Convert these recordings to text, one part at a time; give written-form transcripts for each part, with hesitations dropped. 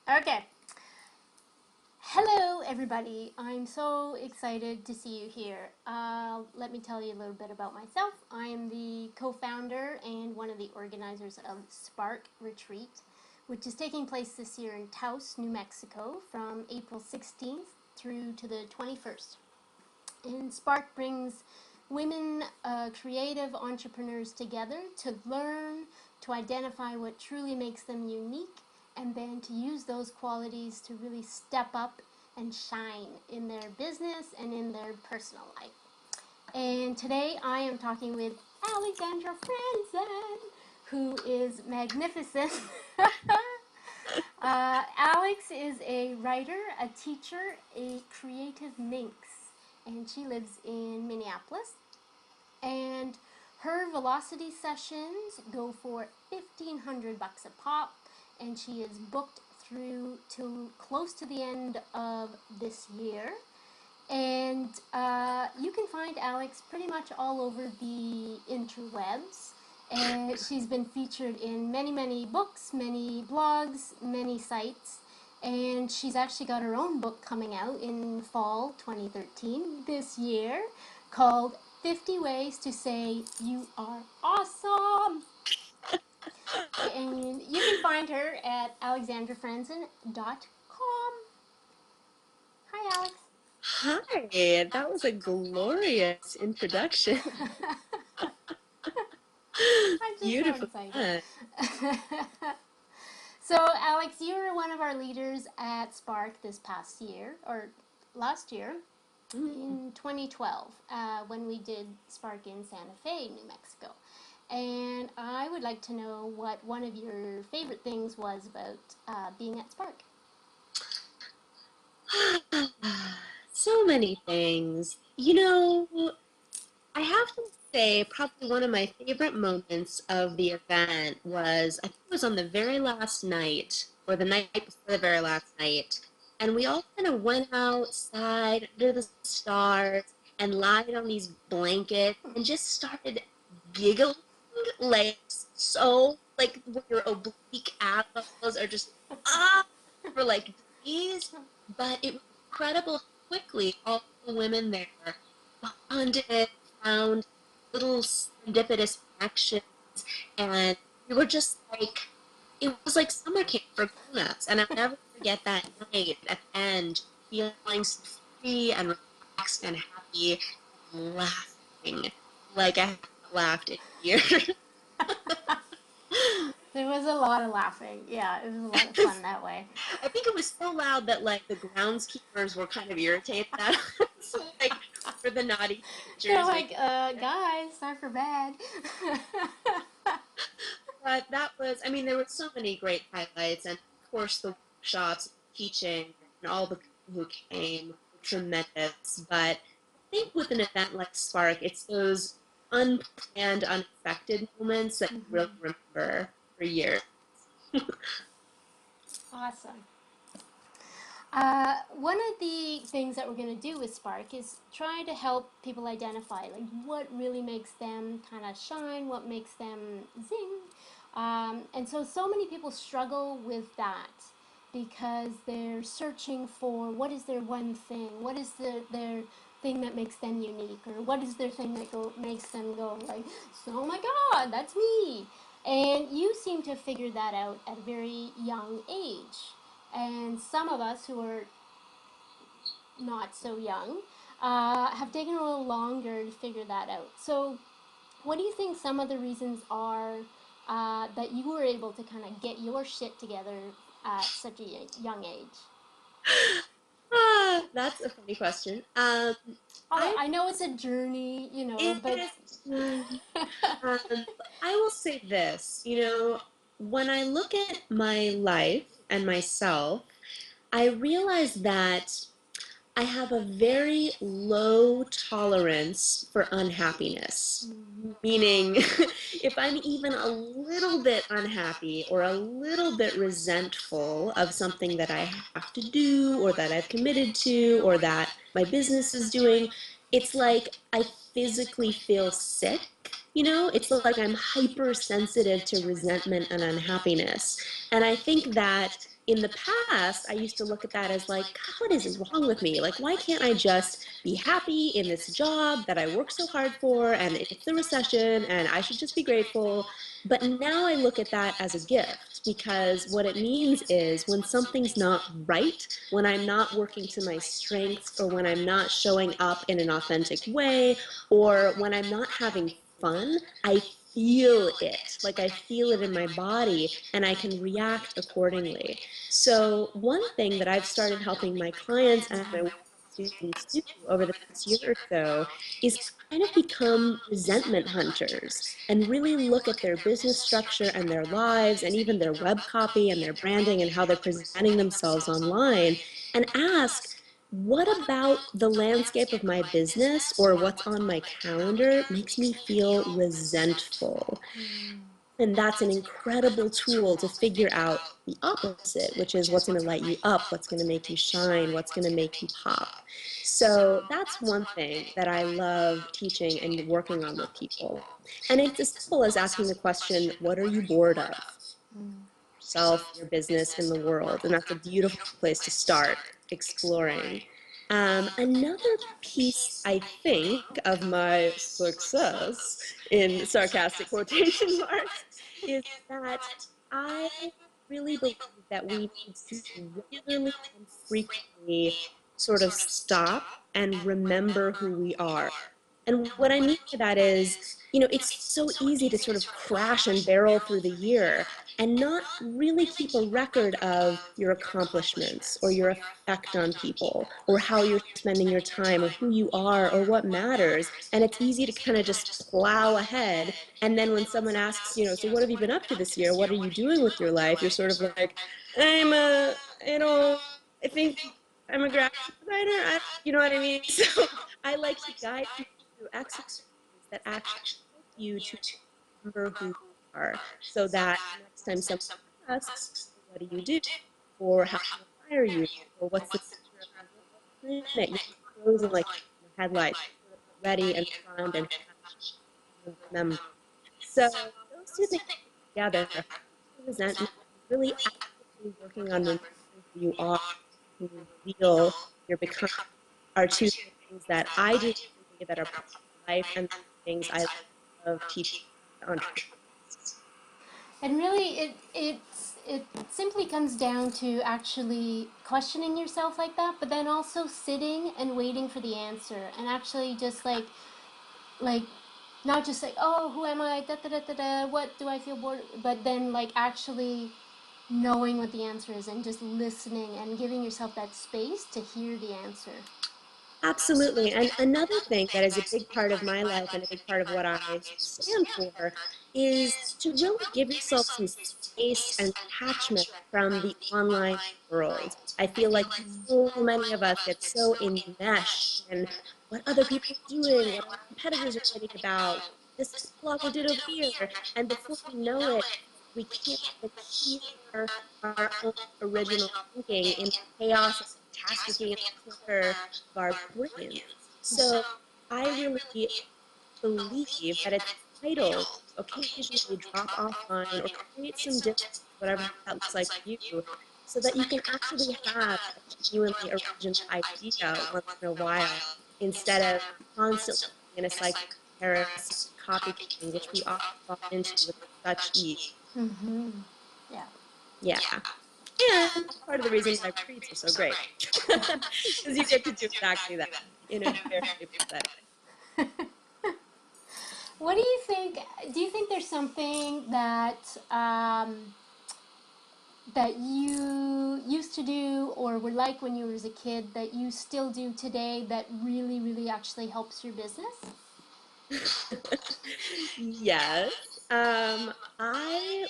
Okay. Hello, everybody. I'm so excited to see you here. Let me tell you a little bit about myself. I am the co founder and one of the organizers of Spark Retreat, which is taking place this year in Taos, New Mexico from April 16th through to the 21st. And Spark brings women creative entrepreneurs together to learn, to identify what truly makes them unique, and then to use those qualities to really step up and shine in their business and in their personal life. And today I am talking with Alexandra Franzen, who is magnificent. Alex is a writer, a teacher, a creative minx, and she lives in Minneapolis. And her velocity sessions go for $1,500 a pop, and she is booked through to close to the end of this year. And you can find Alex pretty much all over the interwebs. And she's been featured in many, many books, many blogs, many sites. And she's actually got her own book coming out in fall 2013 this year called 50 Ways to Say You Are Awesome. And you can find her at alexandrafranzen.com. Hi, Alex. Hi, that was a glorious introduction. I'm just so Beautiful. excited. So, Alex, you were one of our leaders at Spark this past year, or last year, Mm. in 2012, when we did Spark in Santa Fe, New Mexico. And I would like to know what one of your favorite things was about being at Spark. So many things. I have to say, probably one of my favorite moments of the event was, I think it was on the very last night, or the night before the very last night, and we all kind of went outside under the stars and lied on these blankets and just started giggling, like, so, like, where your oblique eyeballs are just ah for like days. But it was incredible how quickly all the women there bonded, found little serendipitous connections, and we were just like, it was like summer camp for grown-ups. And I'll never forget that night at the end, feeling so free and relaxed and happy and laughing like I haven't laughed in years. There was a lot of laughing. Yeah, it was a lot of fun that way. I think it was so loud that like the groundskeepers were kind of irritated at us, like for the naughty They're teenagers making. like, guys, time for bed. But that was, I mean, there were so many great highlights, and of course the workshops, teaching, and all the people who came were tremendous. But I think with an event like Spark, it's those unplanned, unexpected moments that you really Mm-hmm. remember for years. Awesome. One of the things that we're going to do with Spark is try to help people identify like what really makes them kind of shine, what makes them zing. And so many people struggle with that because they're searching for what is their one thing, what is their thing that makes them unique, or what is their thing that makes them go like, oh my God, that's me. And you seem to figure that out at a very young age. And some of us who are not so young have taken a little longer to figure that out. So, what do you think some of the reasons are that you were able to kind of get your shit together at such a young age? That's a funny question. Although I I know it's a journey, it but is a journey. I will say this, when I look at my life and myself, I realize that I have a very low tolerance for unhappiness. mm, Meaning, if I'm even a little bit unhappy or a little bit resentful of something that I have to do or that I've committed to or that my business is doing, it's like I physically feel sick It's like I'm hypersensitive to resentment and unhappiness. And I think that in the past, I used to look at that as like, God, what is wrong with me? Like, why can't I just be happy in this job that I work so hard for? And it's the recession and I should just be grateful. But now I look at that as a gift because what it means is when something's not right, when I'm not working to my strengths, or when I'm not showing up in an authentic way, or when I'm not having fun, I feel it. Like I feel it in my body and I can react accordingly. So, one thing that I've started helping my clients and my students do over the past year or so is kind of become resentment hunters and really look at their business structure and their lives and even their web copy and their branding and how they're presenting themselves online and ask, what about the landscape of my business or what's on my calendar makes me feel resentful? And that's an incredible tool to figure out the opposite, which is what's going to light you up, what's going to make you shine, what's going to make you pop. So that's one thing that I love teaching and working on with people. And it's as simple as asking the question, what are you bored of? Yourself, your business, in the world. And that's a beautiful place to start exploring. Another piece, I think, of my success in sarcastic quotation marks is that I really believe that we need to regularly and frequently sort of stop and remember who we are. And what I mean by that is, it's so easy to sort of crash and barrel through the year and not really keep a record of your accomplishments or your effect on people or how you're spending your time or who you are or what matters. And it's easy to kind of just plow ahead. And then when someone asks, so what have you been up to this year? What are you doing with your life? You're sort of like, I'm a, I think I'm a graphic designer. You know what I mean? So I like to guide people through exercises that actually help you to remember who you are so that next time someone asks, what do you do? Or how can I hire you? Or what's the future of your planet? You're frozen like in the headlights, sort of ready and primed and remember. So those two things together, resentment, really actively working on remembering who you are, who you reveal, you're becoming, are two things that I do that are part of my life and things I love teaching entrepreneurs. And really, it simply comes down to actually questioning yourself like that, but then also sitting and waiting for the answer, and actually just like not just like, oh, who am I, da da da da da, what do I feel bored, but then like actually knowing what the answer is and just listening and giving yourself that space to hear the answer. Absolutely. And another thing that is a big part of my life and a big part of what I stand for is to really give yourself some space and detachment from the online world. I feel like so many of us get so enmeshed in what other people are doing, what our competitors are writing about, what this blogger did over here. And before we know it, we can't even hear our own original thinking in the chaos and catastrophe and clutter of our brains. So I really believe that it's vital to occasionally drop offline or create some distance, whatever that looks like for you, so that you can actually have a genuinely original idea once in a while instead of constantly in a cycle of comparison, copycatting, which we often fall into with such ease. Mm-hmm. Yeah. Yeah. And part of the reason why retreats are so great is you get to do exactly that in a very setting. What do you think? Do you think there's something that you used to do or were like when you were as a kid that you still do today that really, really actually helps your business? Yes.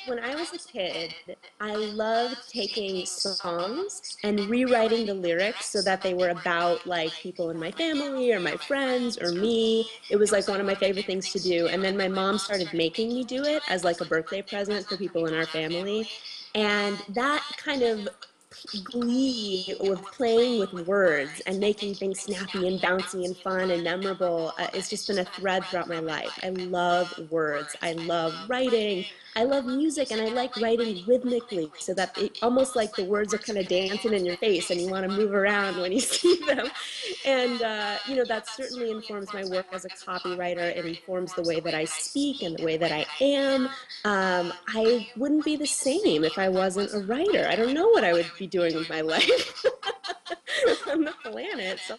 When I was a kid, I loved taking songs and rewriting the lyrics so that they were about like people in my family or my friends or me. It was like one of my favorite things to do. And then my mom started making me do it as like a birthday present for people in our family. And that kind of glee with playing with words and making things snappy and bouncy and fun and memorable it's just been a thread throughout my life. I love words. I love writing. I love music, and I like writing rhythmically so that it almost like the words are kind of dancing in your face and you want to move around when you see them. And, that certainly informs my work as a copywriter. It informs the way that I speak and the way that I am. I wouldn't be the same if I wasn't a writer. I don't know what I would be doing with my life on the planet. So,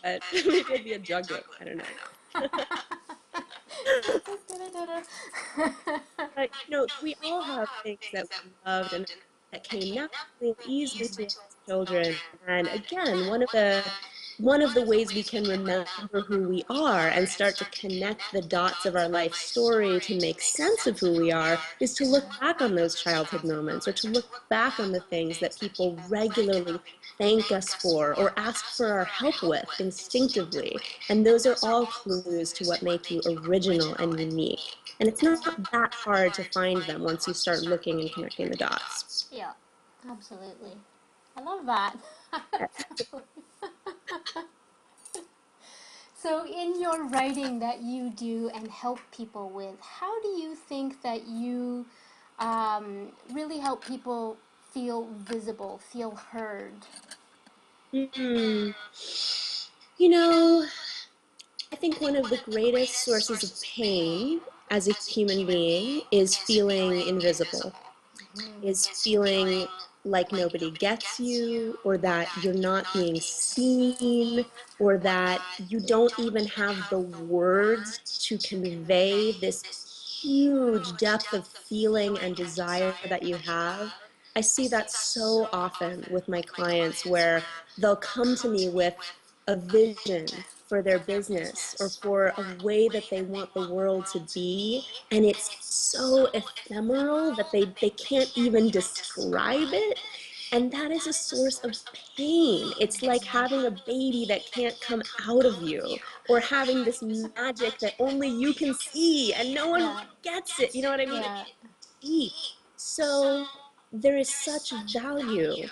but maybe I'd be a juggler. I don't know. But we all have things that we loved and that came naturally and easily to us as children. And again, one of the ways we can remember who we are and start to connect the dots of our life story to make sense of who we are is to look back on those childhood moments, or to look back on the things that people regularly thank us for or ask for our help with instinctively. And those are all clues to what make you original and unique. And it's not that hard to find them once you start looking and connecting the dots. Yeah, absolutely. I love that. So, in your writing that you do and help people with, how do you think that you really help people feel visible, feel heard? Hmm. You know, I think one of the greatest sources of pain as a human being is feeling invisible, is feeling like nobody gets you, or that you're not being seen, or that you don't even have the words to convey this huge depth of feeling and desire that you have. I see that so often with my clients, where they'll come to me with a vision for their business or for a way that they want the world to be, and it's so ephemeral that they can't even describe it. And that is a source of pain. It's like having a baby that can't come out of you, or having this magic that only you can see and no one Yeah. gets it. You know what I mean? Yeah. It's deep. So there is such value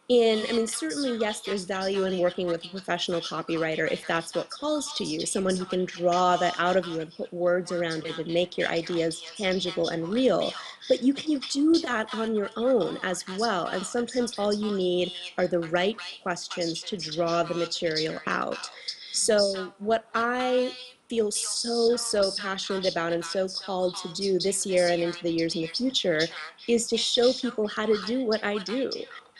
in, I mean, certainly, yes, there's value in working with a professional copywriter if that's what calls to you, someone who can draw that out of you and put words around it and make your ideas tangible and real. But you can do that on your own as well. And sometimes all you need are the right questions to draw the material out. So, what I feel so, so passionate about and so called to do this year and into the years in the future is to show people how to do what I do,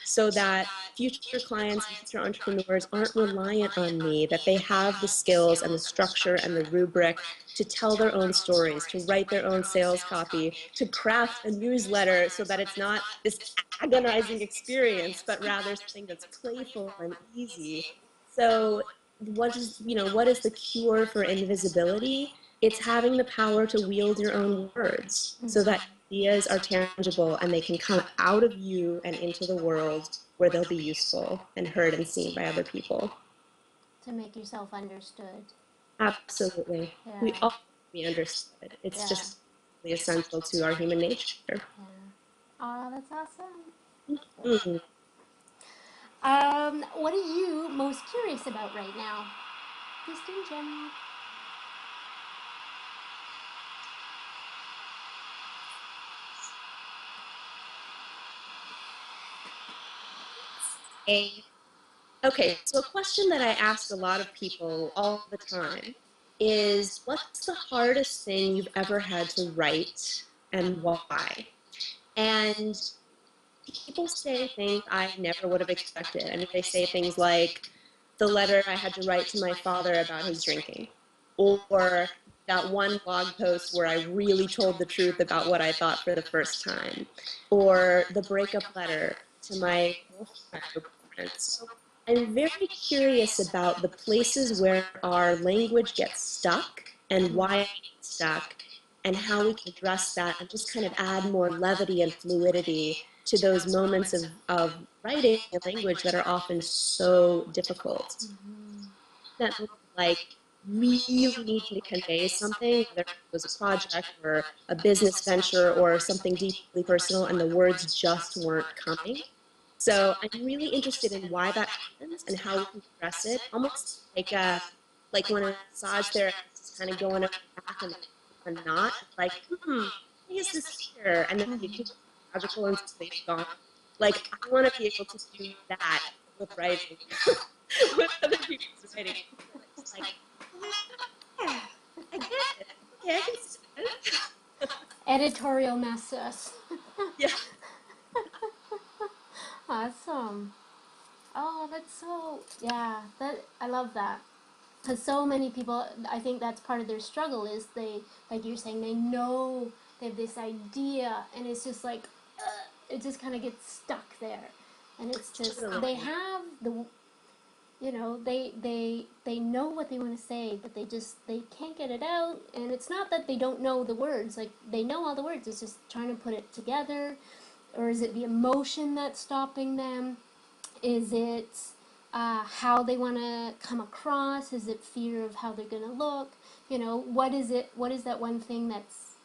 so that future clients and future entrepreneurs aren't reliant on me, that they have the skills and the structure and the rubric to tell their own stories, to write their own sales copy, to craft a newsletter so that it's not this agonizing experience, but rather something that's playful and easy. So what is the cure for invisibility? It's having the power to wield your own words so that ideas are tangible and they can come out of you and into the world, where they'll be useful and heard and seen by other people. To make yourself understood. Absolutely. We Yeah. all want to be understood. It's Yeah. just really essential to our human nature. Yeah. Oh, that's awesome. Mm. What are you most curious about right now? Just in general. Okay, so a question that I ask a lot of people all the time is, what's the hardest thing you've ever had to write and why? And people say things I never would have expected. I mean, they say things like the letter I had to write to my father about his drinking, or that one blog post where I really told the truth about what I thought for the first time, or the breakup letter to my girlfriend or boyfriend. So I'm very curious about the places where our language gets stuck and why it gets stuck, and how we can address that and just kind of add more levity and fluidity to those moments of writing a language that are often so difficult. That like really needing to convey something, whether it was a project or a business venture or something deeply personal, and the words just weren't coming. So I'm really interested in why that happens and how we can address it. Almost like when a massage therapist is kind of going over the back and a knot, like, why is this here? And then you think it's magical until they've gone. Like, I want to be able to do that with writing, with other people's writing. It's like, oh, yeah, I get it. Okay, I can see it. Editorial masseuse. Yeah. Awesome. Oh, that's so, yeah, that I love that. Because so many people, I think that's part of their struggle is they, like you're saying, they know they have this idea, and it's just like, it just kind of gets stuck there. And it's just, they Totally. have the, they know what they want to say, but they can't get it out. And it's not that they don't know the words, like they know all the words, it's just trying to put it together. Or is it the emotion that's stopping them? Is it how they want to come across? Is it fear of how they're going to look? What is it? What is that one thing that's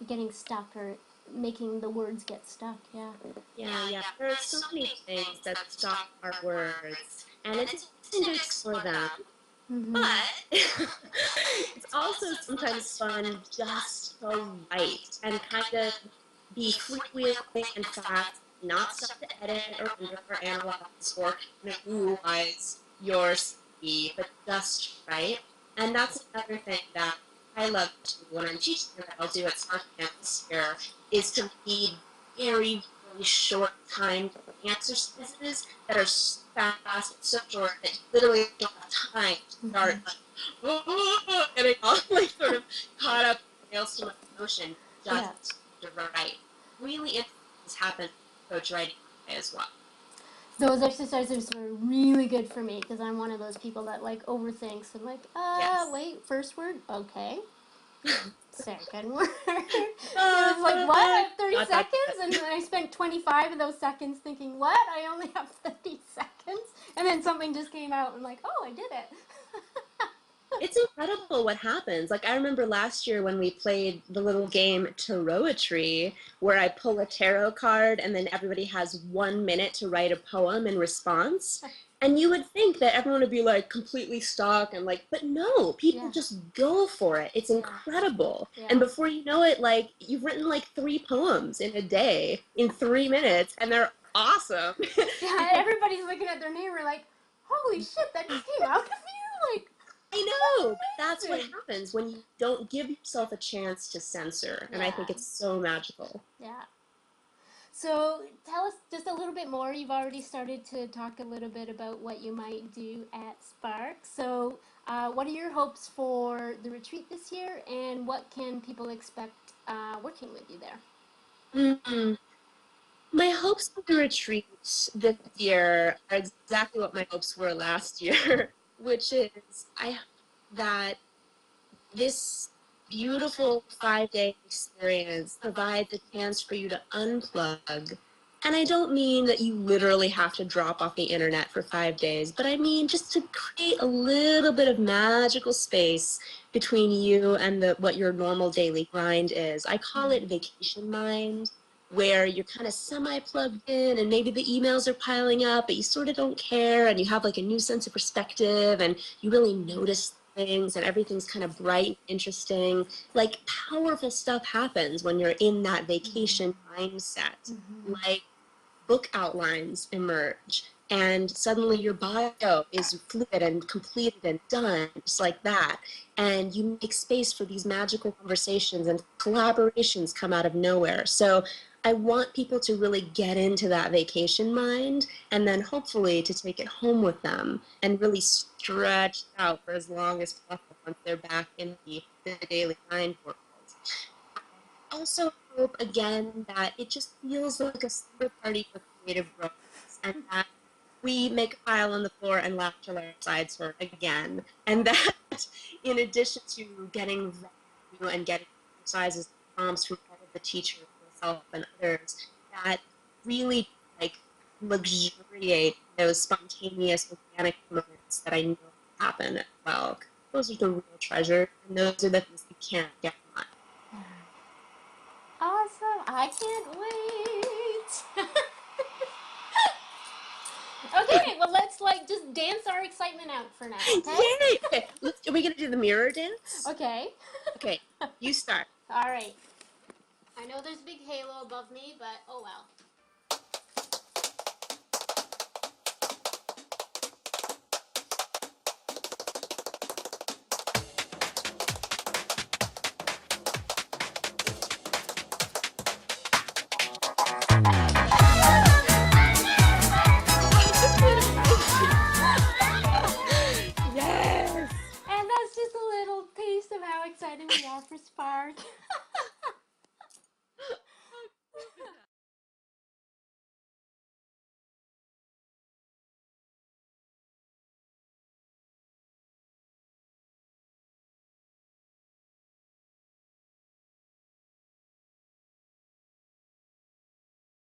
getting stuck or making the words get stuck? Yeah. Yeah. There are so many things that stop our words, and it's interesting to explore them. Mm-hmm. But it's also sometimes fun just to write and kind of be freewheeling and fast, not stop to edit or wonder or analyze or kind of utilize your CV, but just write. And that's another thing that I love to do when I'm teaching, that I'll do at summer camps here, is to lead very, very short time exercises that are so fast, so short that you literally don't have time to start getting all like sort of caught up in the maelstrom of emotion Yeah. just to write. Really interesting things happen in coach writing as well. Those exercises were really good for me because I'm one of those people that like overthinks. I'm like, Yes. wait, first word, okay. Second word. It was like, what? I have 30 Dot, dot, seconds? And dot. then I spent 25 of those seconds thinking, what? I only have 30 seconds? And then something just came out and I'm like, oh, I did it. It's incredible what happens. Like I remember last year when we played the little game Tarotry, where I pull a tarot card and then everybody has 1 minute to write a poem in response. And you would think that everyone would be like completely stuck and like, but no, people Yeah. just go for it. It's Yeah. incredible. Yeah. And before you know it, like you've written like 3 poems in a day in 3 minutes, and they're awesome. Yeah, everybody's looking at their neighbor like, holy shit, that just came out of you? Like, I know, but that's what amazing. happens when you don't give yourself a chance to censor. And I Yeah. think it's so magical. Yeah. So tell us just a little bit more. You've already started to talk a little bit about what you might do at Spark. So, what are your hopes for the retreat this year, and what can people expect working with you there? Mm-hmm. My hopes for the retreat this year are exactly what my hopes were last year, which is I hope that this beautiful 5 day experience provides a chance for you to unplug. And I don't mean that you literally have to drop off the internet for 5 days, but I mean just to create a little bit of magical space between you and what your normal daily grind is. I call it vacation mind, where you're kind of semi plugged in and maybe the emails are piling up, but you sort of don't care and you have like a new sense of perspective and you really notice things and everything's kind of bright and interesting. Like powerful stuff happens when you're in that vacation mindset. Mm-hmm. Like book outlines emerge and suddenly your bio is fluid and completed and done just like that, and you make space for these magical conversations and collaborations come out of nowhere. So I want people to really get into that vacation mind and then hopefully to take it home with them and really stretch out for as long as possible once they're back in the daily grind world. Also hope again that it just feels like a summer party for creative growth and that we make a pile on the floor and laugh till our sides hurt again. And that in addition to getting value and getting exercises and prompts from all of the teachers, myself and others, that really like luxuriate those spontaneous organic moments that I know happen as well. Those are the real treasure, and those are the things you can't get on. Awesome! I can't wait. But let's like just dance our excitement out for now, okay? Yay! Okay, are we gonna do the mirror dance? Okay. Okay, you start. All right. I know there's a big halo above me, but oh well.